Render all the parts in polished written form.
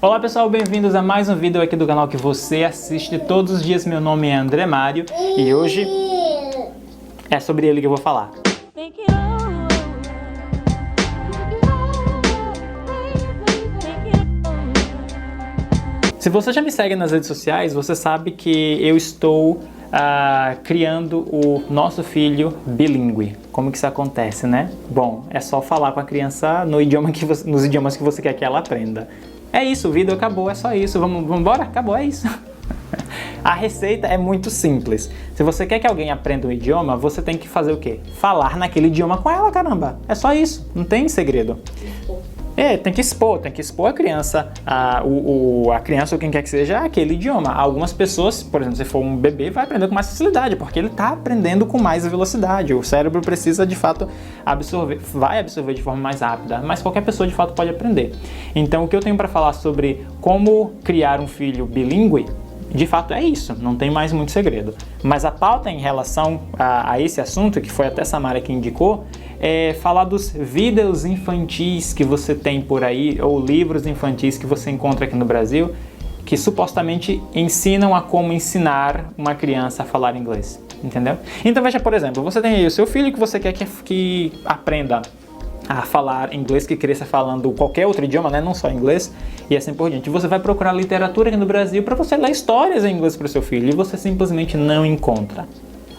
Olá pessoal, bem-vindos a mais um vídeo aqui do canal que você assiste todos os dias. Meu nome é André Mário e hoje é sobre ele que eu vou falar. Se você já me segue nas redes sociais, você sabe que eu estou criando o nosso filho bilíngue. Como que isso acontece, né? Bom, é só falar com a criança nos idiomas que você quer que ela aprenda. É isso, o vídeo acabou, é só isso. Vamos embora? Acabou, é isso. A receita é muito simples. Se você quer que alguém aprenda um idioma, você tem que fazer o quê? Falar naquele idioma com ela, caramba. É só isso, não tem segredo. Tem que expor a criança, a criança ou quem quer que seja, aquele idioma. Algumas pessoas, por exemplo, se for um bebê, vai aprender com mais facilidade, porque ele está aprendendo com mais velocidade. O cérebro precisa, de fato, vai absorver de forma mais rápida, mas qualquer pessoa, de fato, pode aprender. Então, o que eu tenho para falar sobre como criar um filho bilíngue, de fato é isso, não tem mais muito segredo. Mas a pauta em relação a esse assunto, que foi até Samara que indicou, é falar dos vídeos infantis que você tem por aí, ou livros infantis que você encontra aqui no Brasil, que supostamente ensinam a como ensinar uma criança a falar inglês, entendeu? Então veja, por exemplo, você tem aí o seu filho que você quer que aprenda a falar inglês, que cresça falando qualquer outro idioma, né? Não só inglês, e assim por diante. Você vai procurar literatura aqui no Brasil para você ler histórias em inglês para o seu filho, e você simplesmente não encontra.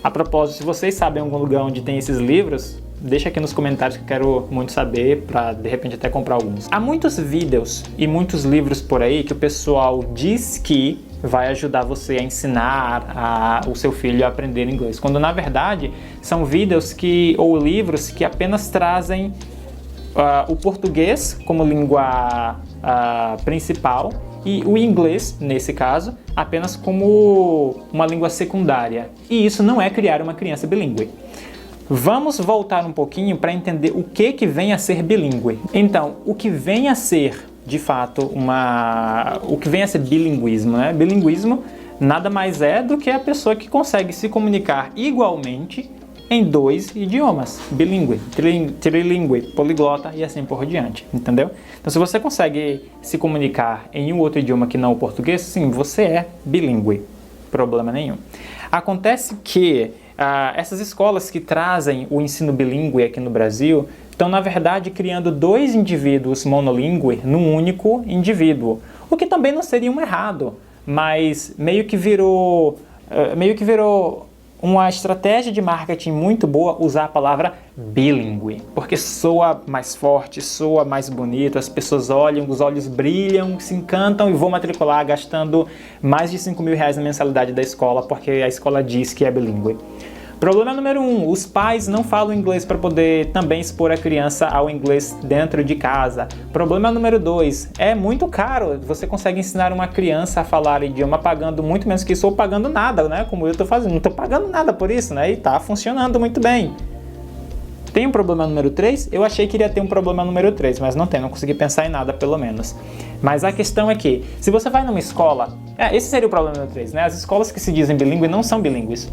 A propósito, se vocês sabem algum lugar onde tem esses livros, deixa aqui nos comentários que eu quero muito saber, para de repente até comprar alguns. Há muitos vídeos e muitos livros por aí que o pessoal diz que vai ajudar você a ensinar o seu filho a aprender inglês, quando na verdade são vídeos ou livros que apenas trazem o português como língua principal e o inglês, nesse caso, apenas como uma língua secundária. E isso não é criar uma criança bilíngue. Vamos voltar um pouquinho para entender o que vem a ser bilíngue. Então, o que vem a ser, de fato, o que vem a ser bilinguismo, né? Bilinguismo nada mais é do que a pessoa que consegue se comunicar igualmente em dois idiomas, bilíngue, trilíngue, poliglota e assim por diante, entendeu? Então, se você consegue se comunicar em um outro idioma que não o português, sim, você é bilíngue, problema nenhum. Acontece que essas escolas que trazem o ensino bilíngue aqui no Brasil estão, na verdade, criando dois indivíduos monolíngue num único indivíduo, o que também não seria um errado, mas meio que virou uma estratégia de marketing muito boa usar a palavra bilíngue, porque soa mais forte, soa mais bonito, as pessoas olham, os olhos brilham, se encantam e vão matricular gastando mais de R$5.000 na mensalidade da escola, porque a escola diz que é bilíngue. Problema número 1, os pais não falam inglês para poder também expor a criança ao inglês dentro de casa. Problema número 2, é muito caro. Você consegue ensinar uma criança a falar idioma pagando muito menos que isso ou pagando nada, né? Como eu estou fazendo, não estou pagando nada por isso, né? E está funcionando muito bem. Tem um problema número 3? Eu achei que iria ter um problema número 3, mas não tem, não consegui pensar em nada pelo menos. Mas a questão é que, se você vai numa escola, esse seria o problema número 3, né? As escolas que se dizem bilíngue não são bilíngues.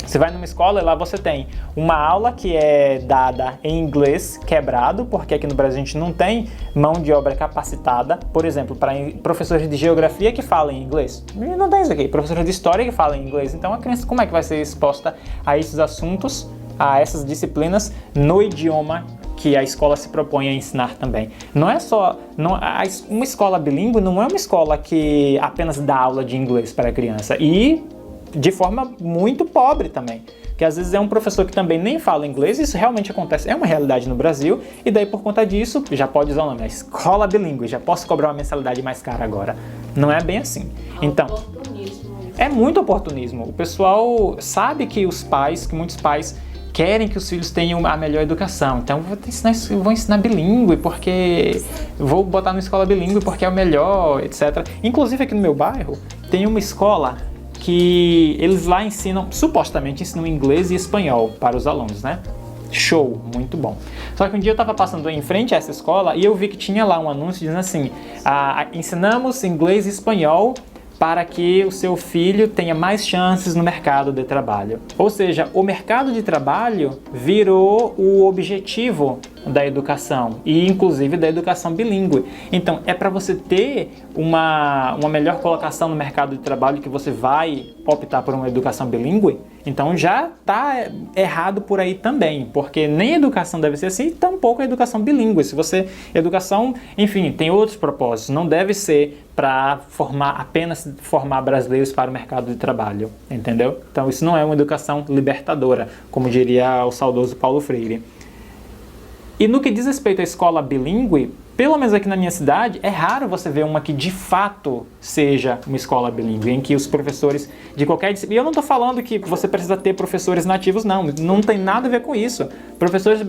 Você vai numa escola e lá você tem uma aula que é dada em inglês quebrado, porque aqui no Brasil a gente não tem mão de obra capacitada, por exemplo, para professores de geografia que falam em inglês. Não tem isso aqui, professores de história que falam em inglês. Então a criança como é que vai ser exposta a esses assuntos, a essas disciplinas no idioma que a escola se propõe a ensinar também? Não é só... uma escola bilíngue não é uma escola que apenas dá aula de inglês para a criança. E de forma muito pobre também, que às vezes é um professor que também nem fala inglês. Isso realmente acontece, é uma realidade no Brasil, e daí por conta disso, já pode usar o nome, a escola bilíngue, já posso cobrar uma mensalidade mais cara agora. Não é bem assim. Então, é muito oportunismo. O pessoal sabe que muitos pais querem que os filhos tenham a melhor educação, então vou ensinar bilíngue, porque vou botar numa escola bilíngue porque é o melhor, etc. Inclusive aqui no meu bairro tem uma escola que eles lá supostamente ensinam inglês e espanhol para os alunos, né? Show, muito bom. Só que um dia eu estava passando em frente a essa escola e eu vi que tinha lá um anúncio dizendo assim, ensinamos inglês e espanhol para que o seu filho tenha mais chances no mercado de trabalho. Ou seja, o mercado de trabalho virou o objetivo da educação e inclusive da educação bilíngue. Então, é para você ter uma melhor colocação no mercado de trabalho que você vai optar por uma educação bilíngue. Então já está errado por aí também, porque nem a educação deve ser assim, tampouco a educação bilíngue. Se você, educação, enfim, tem outros propósitos, não deve ser para apenas formar brasileiros para o mercado de trabalho, entendeu? Então isso não é uma educação libertadora, como diria o saudoso Paulo Freire. E no que diz respeito à escola bilíngue, pelo menos aqui na minha cidade, é raro você ver uma que de fato seja uma escola bilíngue, em que os professores de qualquer disciplina... E eu não estou falando que você precisa ter professores nativos, não tem nada a ver com isso. Professores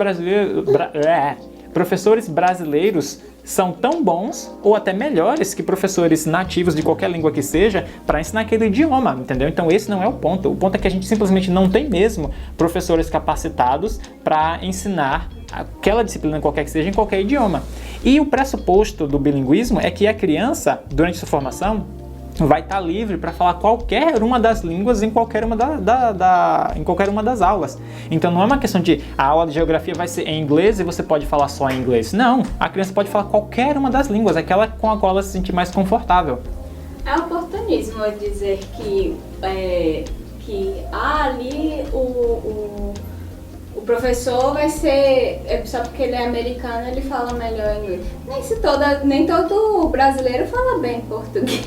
brasileiros são tão bons ou até melhores que professores nativos de qualquer língua que seja para ensinar aquele idioma, entendeu? Então esse não é o ponto. O ponto é que a gente simplesmente não tem mesmo professores capacitados para ensinar aquela disciplina qualquer que seja em qualquer idioma. E o pressuposto do bilinguismo é que a criança, durante sua formação, vai estar livre para falar qualquer uma das línguas em qualquer uma em qualquer uma das aulas. Então não é uma questão de a aula de geografia vai ser em inglês e você pode falar só em inglês. Não, a criança pode falar qualquer uma das línguas, aquela com a qual ela se sentir mais confortável. É oportunismo dizer que ali o professor vai ser, só porque ele é americano, ele fala melhor inglês. Nem todo brasileiro fala bem português.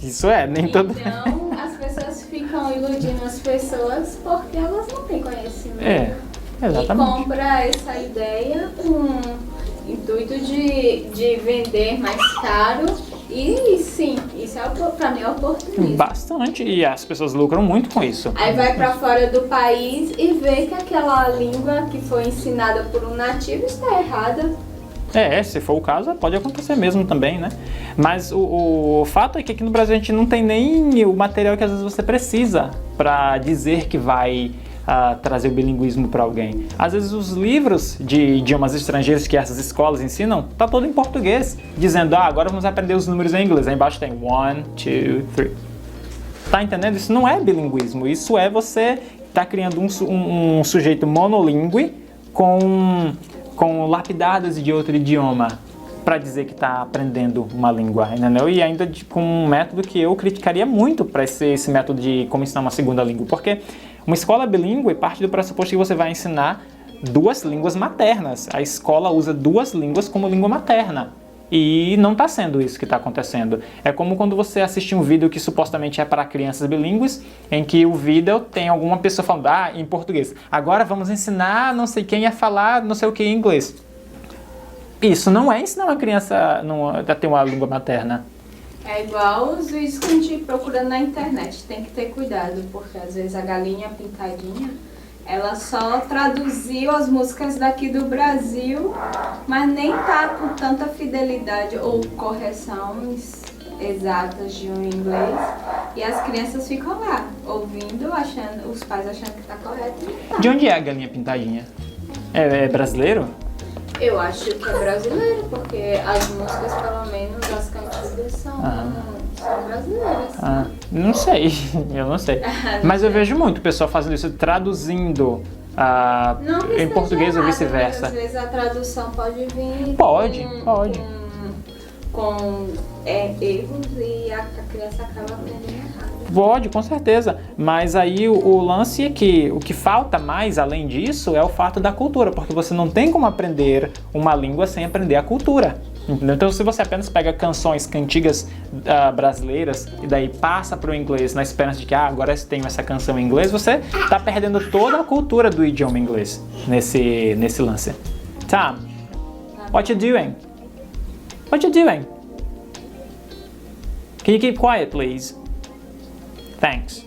Isso nem todo. Então, as pessoas ficam iludindo as pessoas porque elas não têm conhecimento. Exatamente. E compra essa ideia com o intuito de vender mais caro. E sim, isso pra mim é oportunismo. Bastante, e as pessoas lucram muito com isso. Aí vai pra fora do país e vê que aquela língua que foi ensinada por um nativo está errada. Se for o caso, pode acontecer mesmo também, né? Mas o fato é que aqui no Brasil a gente não tem nem o material que às vezes você precisa para dizer que vai trazer o bilinguismo para alguém. Às vezes os livros de idiomas estrangeiros que essas escolas ensinam, tá todo em português, dizendo, agora vamos aprender os números em inglês. Aí embaixo tem 1, 2, 3. Tá entendendo? Isso não é bilinguismo, isso é você tá criando um sujeito monolíngue com lapidadas de outro idioma para dizer que está aprendendo uma língua, entendeu? E ainda com um método que eu criticaria muito para esse método de como ensinar uma segunda língua, porque uma escola bilíngue parte do pressuposto que você vai ensinar 2 línguas maternas. A escola usa 2 línguas como língua materna. E não está sendo isso que está acontecendo. É como quando você assiste um vídeo que supostamente é para crianças bilíngues, em que o vídeo tem alguma pessoa falando, em português. Agora vamos ensinar não sei quem a falar não sei o que em inglês. Isso não é ensinar uma criança a ter uma língua materna. É igual os vídeos que a gente procura na internet. Tem que ter cuidado, porque às vezes a galinha pintadinha, ela só traduziu as músicas daqui do Brasil, mas nem tá com tanta fidelidade ou correções exatas de um inglês. E as crianças ficam lá, ouvindo, os pais achando que tá correto e não tá. De onde é a galinha pintadinha? É brasileiro? Eu acho que é brasileiro, porque as músicas, pelo menos, as cantigas são brasileiras. Não sei, eu não sei. Mas eu vejo muito o pessoal fazendo isso, traduzindo em português ou vice-versa. Às vezes a tradução pode vir pode. Com erros e a criança acaba aprendendo errado. Pode, com certeza. Mas aí o lance é que o que falta mais, além disso, é o fato da cultura, porque você não tem como aprender uma língua sem aprender a cultura. Entendeu? Então, se você apenas pega cantigas brasileiras e daí passa para o inglês na esperança de que agora eu tenho essa canção em inglês, você está perdendo toda a cultura do idioma inglês nesse lance. Tom, what you doing? What you doing? Can you keep quiet, please? Thanks.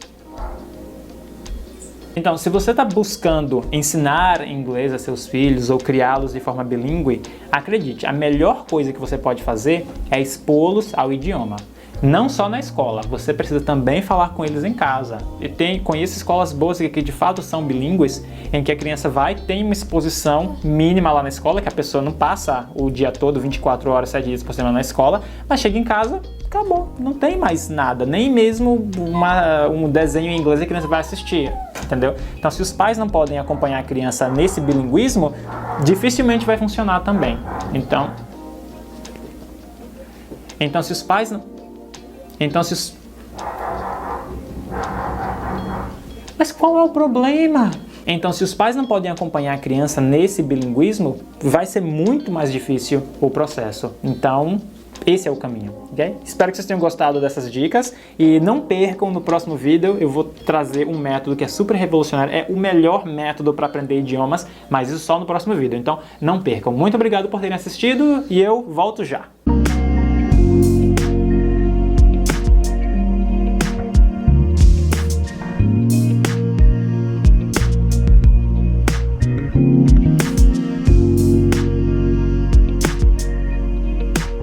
Então, se você está buscando ensinar inglês a seus filhos ou criá-los de forma bilíngue, acredite, a melhor coisa que você pode fazer é expô-los ao idioma. Não só na escola, você precisa também falar com eles em casa. Conheço escolas boas que de fato são bilíngues, em que a criança tem uma exposição mínima lá na escola, que a pessoa não passa o dia todo, 24 horas, 7 dias por semana na escola, mas chega em casa, acabou, não tem mais nada, nem mesmo um desenho em inglês que a criança vai assistir, entendeu? Então, se os pais não podem acompanhar a criança nesse bilinguismo, dificilmente vai funcionar também. Então se os pais não... Mas qual é o problema? Então, se os pais não podem acompanhar a criança nesse bilinguismo, vai ser muito mais difícil o processo. Então, esse é o caminho, ok? Espero que vocês tenham gostado dessas dicas e não percam, no próximo vídeo eu vou trazer um método que é super revolucionário, é o melhor método para aprender idiomas, mas isso só no próximo vídeo. Então, não percam. Muito obrigado por terem assistido e eu volto já.